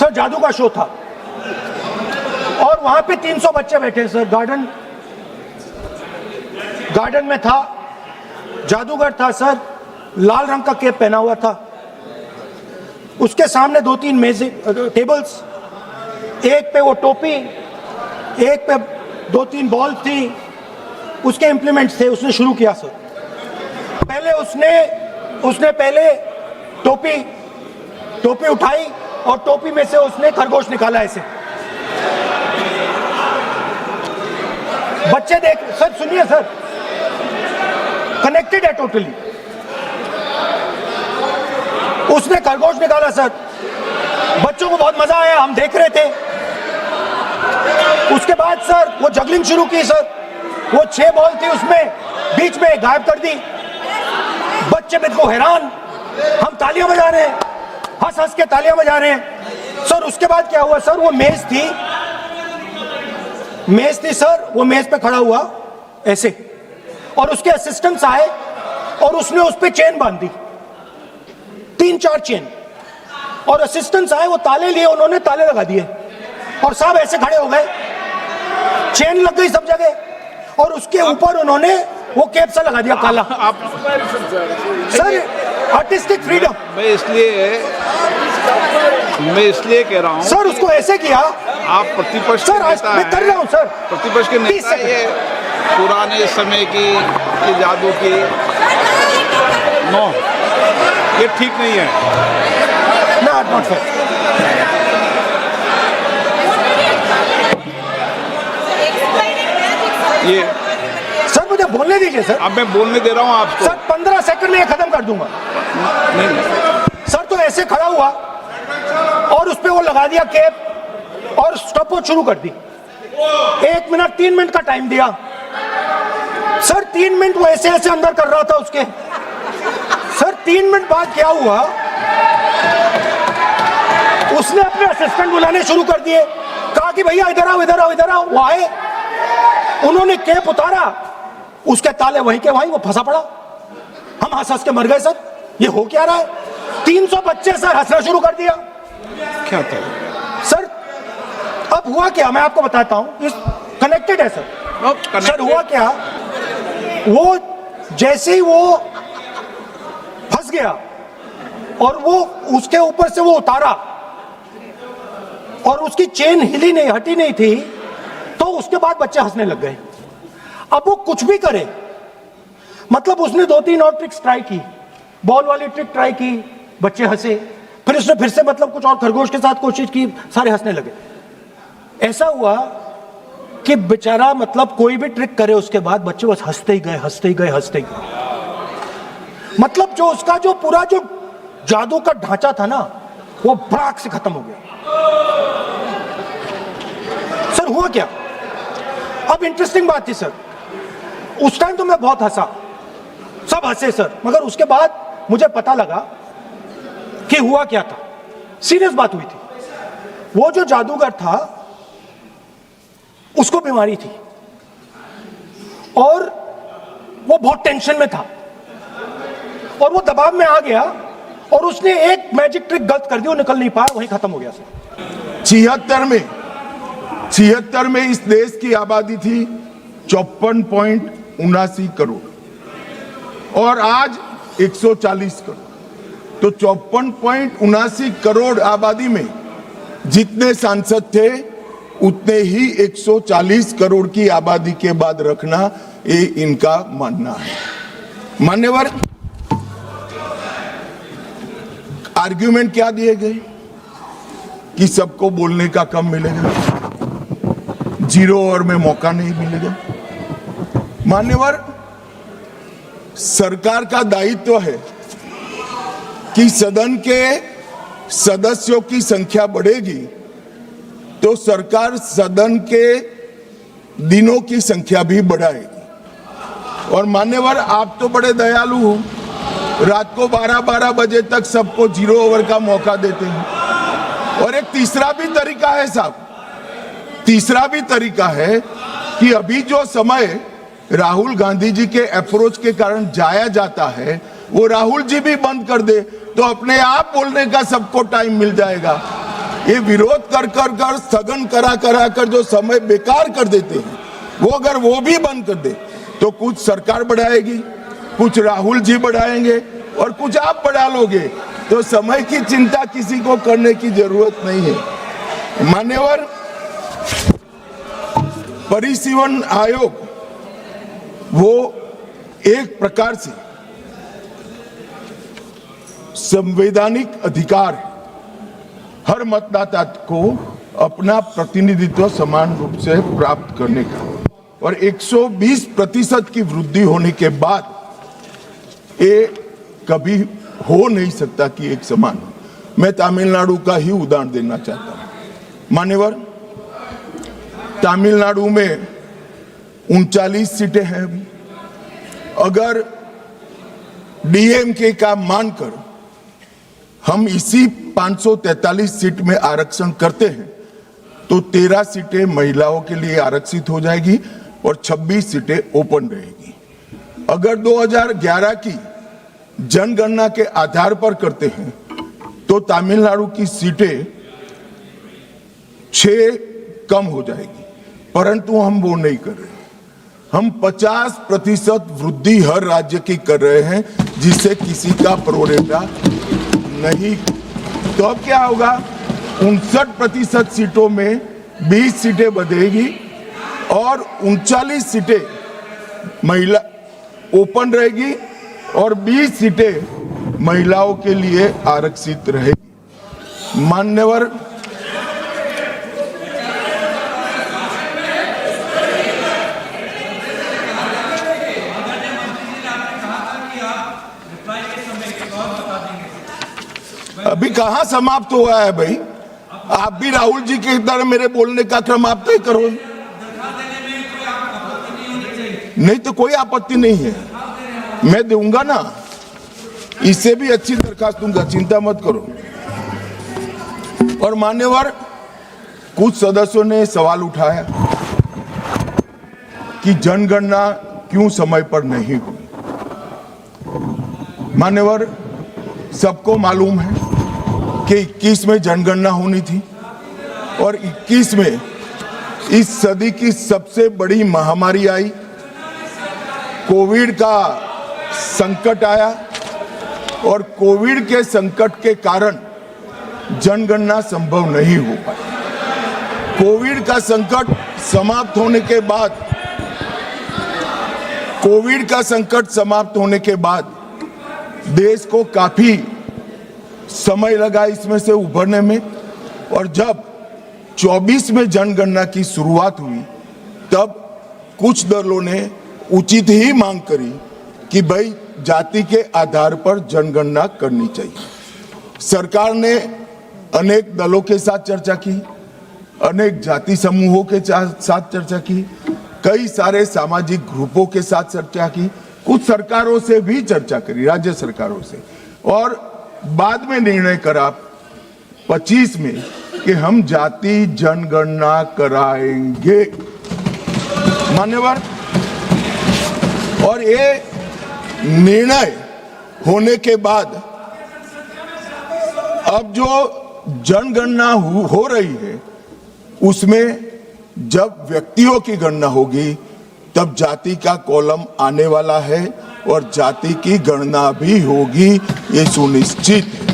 Sir जादू का show था और वहां पे 300 बच्चे बैठे सर। गार्डन में था, जादूगर था सर, लाल रंग का कैप पहना हुआ था। उसके सामने 2-3 मेजें, टेबल्स, एक पे वो टोपी, एक पे 2-3 बॉल थी, उसके इंप्लीमेंट्स थे। उसने शुरू किया सर। पहले उसने पहले टोपी उठाई और टोपी में से उसने खरगोश निकाला ऐसे। बच्चे देख, सर सुनिए सर, कनेक्टेड है टोटली। उसने खरगोश निकाला सर, बच्चों को बहुत मजा आया, हम देख रहे थे। उसके बाद सर वो जगलिंग शुरू की सर। वो 6 बॉल थी, उसमें बीच में गायब कर दी। बच्चे बिल्कुल हैरान, हम तालियां बजा रहे हैं, हंस हंस के तालियां बजा रहे हैं सर। उसके बाद क्या हुआ सर, वो मेज थी सर, वो मेज पे खड़ा हुआ ऐसे, और उसके असिस्टेंट्स आए और उसने उस पे चेन बांध दी, 3-4 चेन, और असिस्टेंट्स आए, वो ताले लिए, उन्होंने ताले लगा दिए और सब ऐसे खड़े हो गए। चेन लग गई सब जगह, और उसके ऊपर उन्होंने वो कैप सा लगा दिया काला। Sir artistic freedom. मैं इसलिए कह रहा हूँ सर, उसको ऐसे किया। आप प्रतिपक्ष सर मैं कर रहा हूँ सर, प्रतिपक्ष के नेता, ये पुराने समय की जादू की नो, ये ठीक नहीं है। Not fair. ये सर मुझे बोलने दीजिए सर। अब मैं बोलने दे रहा हूँ आपको। सर 15 सेकंड में ये खत्म कर दूंगा। नहीं सर तो ऐसे खड़ा हुआ और उस पे वो लगा दिया कैप और स्टॉपवॉच शुरू कर दी। 1 मिनट 3 मिनट का टाइम दिया सर। 3 मिनट वो ऐसे ऐसे अंदर कर रहा था उसके। सर 3 मिनट बाद क्या हुआ, उसने अपने असिस्टेंट बुलाने शुरू कर दिए, कहा कि भैया इधर आओ इधर आओ इधर आओ। वो आए, उन्होंने कैप उतारा, उसके ताले वहीं के वहीं, वो फंसा पड़ा। हम हंस हंस के मर गए सर, ये हो क्या रहा है। 300 बच्चे सर हंसना शुरू कर दिया। क्या था सर? अब हुआ क्या, मैं आपको बताता हूं, इस कनेक्टेड है सर। सर हुआ क्या, वो जैसे ही वो फंस गया और वो उसके ऊपर से वो उतारा और उसकी चेन हिली नहीं, हटी नहीं थी, तो उसके बाद बच्चे हंसने लग गए। अब वो कुछ भी करे, मतलब उसने 2-3 और ट्रिक्स ट्राई की, बॉल वाली ट्रिक ट्राई की, बच्चे हंसे, फिर उसने फिर से मतलब कुछ और खरगोश के साथ कोशिश की, सारे हंसने लगे। ऐसा हुआ कि बेचारा मतलब कोई भी ट्रिक करे उसके बाद बच्चे बस हंसते ही गए, हंसते ही गए, हंसते ही गए। मतलब जो उसका जो पूरा जो जादू का ढांचा था ना, वो भड़ाक से खत्म हो गया। सर हुआ क्या, अब इंटरेस्टिंग बात थी सर, उस टाइम तो मैं बहुत हंसा, सब हंसे सर, मगर उसके बाद मुझे पता लगा कि हुआ क्या था। सीरियस बात हुई थी। वो जो जादूगर था उसको बीमारी थी और वो बहुत टेंशन में था और वो दबाव में आ गया और उसने एक मैजिक ट्रिक गलत कर दी, वो निकल नहीं पाया, वहीं खत्म हो गया सर। 76 में इस देश की आबादी थी 54.79 करोड़ और आज 140 करोड़। तो 54.79 करोड़ आबादी में जितने सांसद थे उतने ही 140 करोड़ की आबादी के बाद रखना, ये इनका मानना है। मान्यवर, आर्ग्यूमेंट क्या दिए गए कि सबको बोलने का कम मिलेगा, 0 ओवर में मौका नहीं मिलेगा। मान्यवर, सरकार का दायित्व है कि सदन के सदस्यों की संख्या बढ़ेगी तो सरकार सदन के दिनों की संख्या भी बढ़ाएगी। और मान्यवर, आप तो बड़े दयालु हो, रात को 12-12 बजे तक सबको 0 ओवर का मौका देते हैं। और एक तीसरा भी तरीका है साहब, तीसरा भी तरीका है कि अभी जो समय राहुल गांधी जी के अप्रोच के कारण जाया जाता है, वो राहुल जी भी बंद कर दे तो अपने आप बोलने का सबको टाइम मिल जाएगा। ये विरोध कर कर कर स्थगन करा करा कर जो समय बेकार कर देते हैं, वो अगर वो भी बंद कर दे तो कुछ सरकार बढ़ाएगी, कुछ राहुल जी बढ़ाएंगे और कुछ आप बढ़ा लोगे। तो समय की चिंता किसी को करने की जरूरत नहीं है। मान्यवर, परिसीमन आयोग वो एक प्रकार से संवैधानिक अधिकार है हर मतदाता को अपना प्रतिनिधित्व समान रूप से प्राप्त करने का, और 120% की वृद्धि होने के बाद ये कभी हो नहीं सकता कि एक समान हो। मैं तमिलनाडु का ही उदाहरण देना चाहता हूं। मान्यवर, तमिलनाडु में 39 सीटें हैं। अगर डीएमके का मानकर हम इसी 543 सीट में आरक्षण करते हैं तो 13 सीटें महिलाओं के लिए आरक्षित हो जाएगी और 26 सीटें ओपन रहेगी। अगर 2011 की जनगणना के आधार पर करते हैं तो तमिलनाडु की सीटें 6 कम हो जाएगी, परंतु हम वो नहीं कर रहे। हम 50% वृद्धि हर राज्य की कर रहे हैं, जिससे किसी का प्रोरेटा नहीं। तो अब क्या होगा, 59% सीटों में 20 सीटें बढ़ेगी और 39 सीटें महिला ओपन रहेगी और 20 सीटें महिलाओं के लिए आरक्षित रहेगी। मान्यवर, अभी कहां समाप्त हुआ है भाई? आप भी राहुल जी की तरह मेरे बोलने का क्रम आप तय करो। नहीं तो कोई आपत्ति नहीं है, मैं दूंगा ना, इससे भी अच्छी दरखास्त दूंगा, चिंता मत करो। और मान्यवर, कुछ सदस्यों ने सवाल उठाया कि जनगणना क्यों समय पर नहीं हुई। मान्यवर, सबको मालूम है कि 21 में जनगणना होनी थी और 21 में इस सदी की सबसे बड़ी महामारी आई, कोविड का संकट आया और कोविड के संकट के कारण जनगणना संभव नहीं हो पाई। कोविड का संकट समाप्त होने के बाद देश को काफी समय लगा इसमें से उभरने में, और जब 24 में जनगणना की शुरुआत हुई तब कुछ दलों ने उचित ही मांग करी कि भाई जाति के आधार पर जनगणना करनी चाहिए। सरकार ने अनेक दलों के साथ चर्चा की, अनेक जाति समूहों के साथ चर्चा की, कई सारे सामाजिक ग्रुपों के साथ चर्चा की, कुछ सरकारों से भी चर्चा करी, राज्य सरकारों से, और बाद में निर्णय करा 25 में कि हम जाति जनगणना कराएंगे। मान्यवर, और ये निर्णय होने के बाद अब जो जनगणना हो रही है उसमें जब व्यक्तियों की गणना होगी तब जाति का कॉलम आने वाला है और जाति की गणना भी होगी, ये सुनिश्चित है।